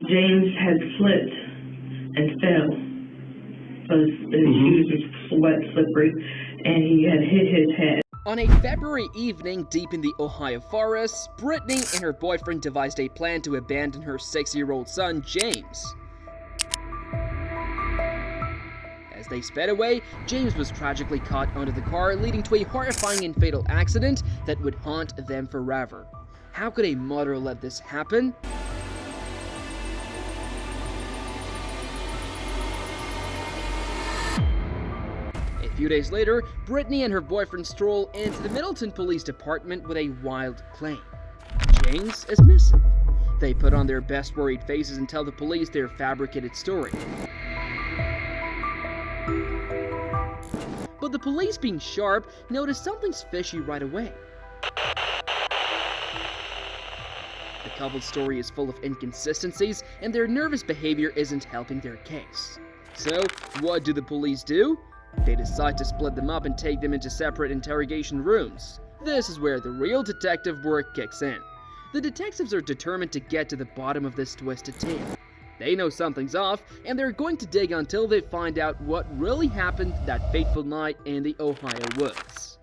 James had slipped and fell because his shoes were wet, slippery, and he had hit his head. On a February evening deep in the Ohio forests, Britney and her boyfriend devised a plan to abandon her 6-year-old son, James. As they sped away, James was tragically caught under the car, leading to a horrifying and fatal accident that would haunt them forever. How could a mother let this happen? A few days later, Britney and her boyfriend stroll into the Middleton Police Department with a wild claim. James is missing. They put on their best worried faces and tell the police their fabricated story. But the police, being sharp, notice something's fishy right away. The couple's story is full of inconsistencies, and their nervous behavior isn't helping their case. So, what do the police do? They decide to split them up and take them into separate interrogation rooms. This is where the real detective work kicks in. The detectives are determined to get to the bottom of this twisted tale. They know something's off, and they're going to dig until they find out what really happened that fateful night in the Ohio woods.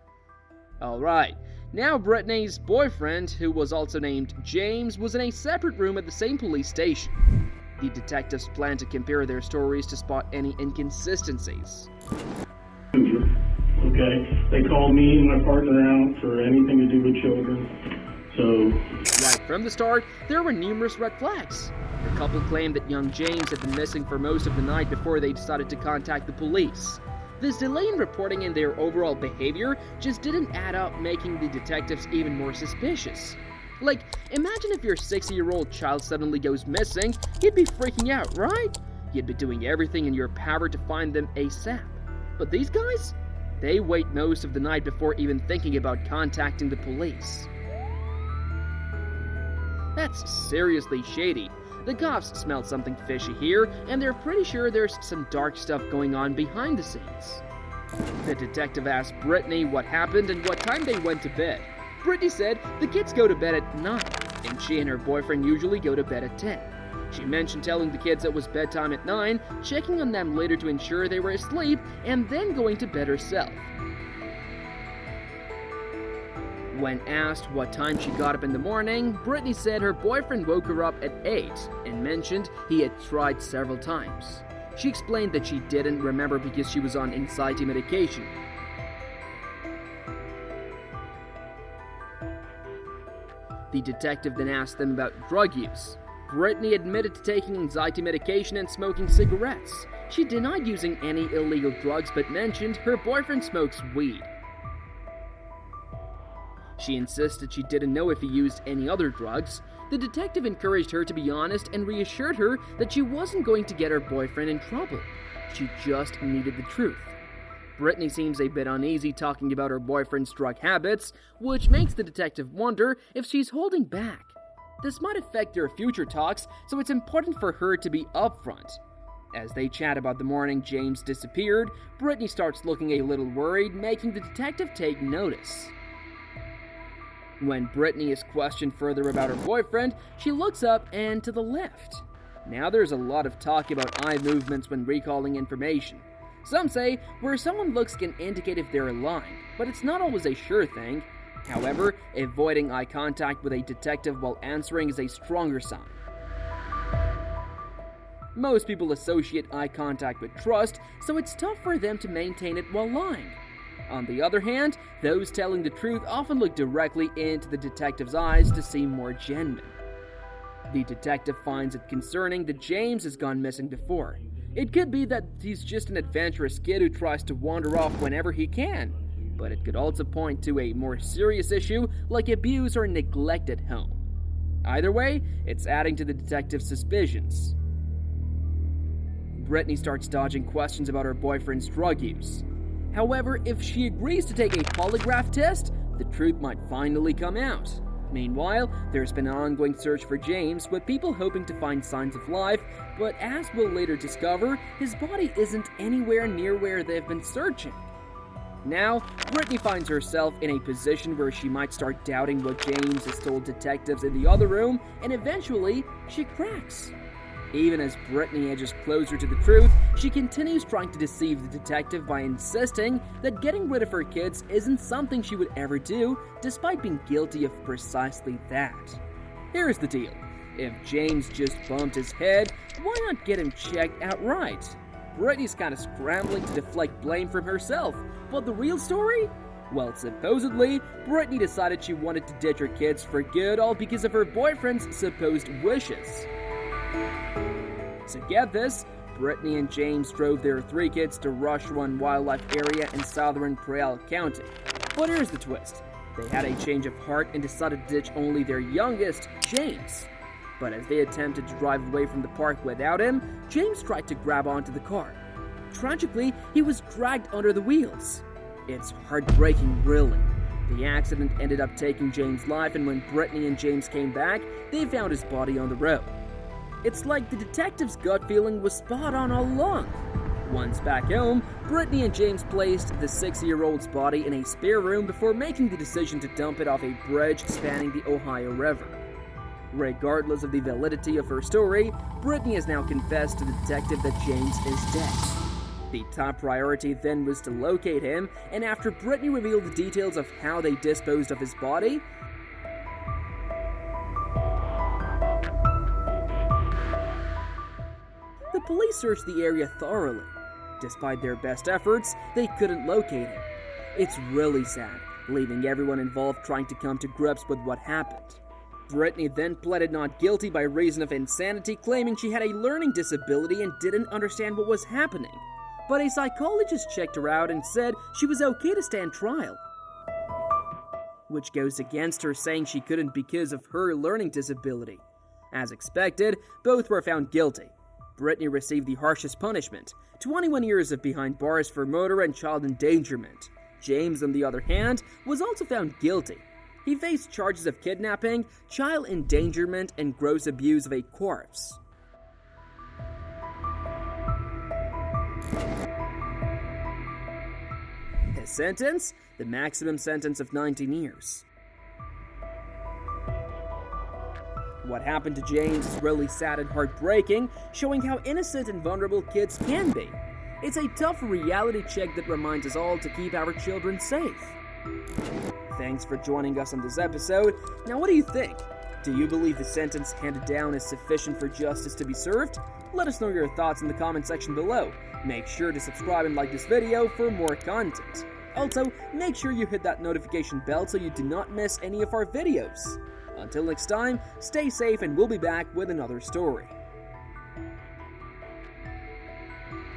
Alright, now Britney's boyfriend, who was also named James, was in a separate room at the same police station. The detectives plan to compare their stories to spot any inconsistencies. Okay, they called me and my partner out for anything to do with children, so... Right from the start, there were numerous red flags. The couple claimed that young James had been missing for most of the night before they decided to contact the police. This delay in reporting and their overall behavior just didn't add up, making the detectives even more suspicious. Like, imagine if your 6-year-old child suddenly goes missing, you'd be freaking out, right? You'd be doing everything in your power to find them ASAP. But these guys? They wait most of the night before even thinking about contacting the police. That's seriously shady. The cops smell something fishy here, and they're pretty sure there's some dark stuff going on behind the scenes. The detective asked Britney what happened and what time they went to bed. Britney said the kids go to bed at 9, and she and her boyfriend usually go to bed at 10. She mentioned telling the kids it was bedtime at 9, checking on them later to ensure they were asleep, and then going to bed herself. When asked what time she got up in the morning, Britney said her boyfriend woke her up at 8 and mentioned he had tried several times. She explained that she didn't remember because she was on anxiety medication. The detective then asked them about drug use. Britney admitted to taking anxiety medication and smoking cigarettes. She denied using any illegal drugs but mentioned her boyfriend smokes weed. She insisted she didn't know if he used any other drugs. The detective encouraged her to be honest and reassured her that she wasn't going to get her boyfriend in trouble. She just needed the truth. Britney seems a bit uneasy talking about her boyfriend's drug habits, which makes the detective wonder if she's holding back. This might affect their future talks, so it's important for her to be upfront. As they chat about the morning James disappeared, Britney starts looking a little worried, making the detective take notice. When Britney is questioned further about her boyfriend, she looks up and to the left. Now there's a lot of talk about eye movements when recalling information. Some say where someone looks can indicate if they're lying, but it's not always a sure thing. However, avoiding eye contact with a detective while answering is a stronger sign. Most people associate eye contact with trust, so it's tough for them to maintain it while lying. On the other hand, those telling the truth often look directly into the detective's eyes to seem more genuine. The detective finds it concerning that James has gone missing before. It could be that he's just an adventurous kid who tries to wander off whenever he can, but it could also point to a more serious issue like abuse or neglect at home. Either way, it's adding to the detective's suspicions. Britney starts dodging questions about her boyfriend's drug use. However, if she agrees to take a polygraph test, the truth might finally come out. Meanwhile, there's been an ongoing search for James, with people hoping to find signs of life, but as we'll later discover, his body isn't anywhere near where they've been searching. Now, Britney finds herself in a position where she might start doubting what James has told detectives in the other room, and eventually, she cracks. Even as Britney edges closer to the truth, she continues trying to deceive the detective by insisting that getting rid of her kids isn't something she would ever do, despite being guilty of precisely that. Here's the deal. If James just bumped his head, why not get him checked outright? Britney's kind of scrambling to deflect blame from herself, but the real story? Well, supposedly, Britney decided she wanted to ditch her kids for good, all because of her boyfriend's supposed wishes. To get this, Britney and James drove their 3 kids to Rush Run Wildlife Area in southern Prial County. But here's the twist. They had a change of heart and decided to ditch only their youngest, James. But as they attempted to drive away from the park without him, James tried to grab onto the car. Tragically, he was dragged under the wheels. It's heartbreaking, really. The accident ended up taking James' life, and when Britney and James came back, they found his body on the road. It's like the detective's gut feeling was spot on all along. Once back home, Britney and James placed the 6-year-old's body in a spare room before making the decision to dump it off a bridge spanning the Ohio River. Regardless of the validity of her story, Britney has now confessed to the detective that James is dead. The top priority then was to locate him, and after Britney revealed the details of how they disposed of his body, the police searched the area thoroughly. Despite their best efforts, they couldn't locate him. It's really sad, leaving everyone involved trying to come to grips with what happened. Britney then pleaded not guilty by reason of insanity, claiming she had a learning disability and didn't understand what was happening. But a psychologist checked her out and said she was okay to stand trial, which goes against her saying she couldn't because of her learning disability. As expected, both were found guilty. Britney received the harshest punishment, 21 years of behind bars for murder and child endangerment. James, on the other hand, was also found guilty. He faced charges of kidnapping, child endangerment, and gross abuse of a corpse. His sentence? The maximum sentence of 19 years. What happened to James is really sad and heartbreaking, showing how innocent and vulnerable kids can be. It's a tough reality check that reminds us all to keep our children safe. Thanks for joining us on this episode. Now, what do you think? Do you believe the sentence handed down is sufficient for justice to be served? Let us know your thoughts in the comment section below. Make sure to subscribe and like this video for more content. Also, make sure you hit that notification bell so you do not miss any of our videos. Until next time, stay safe and we'll be back with another story.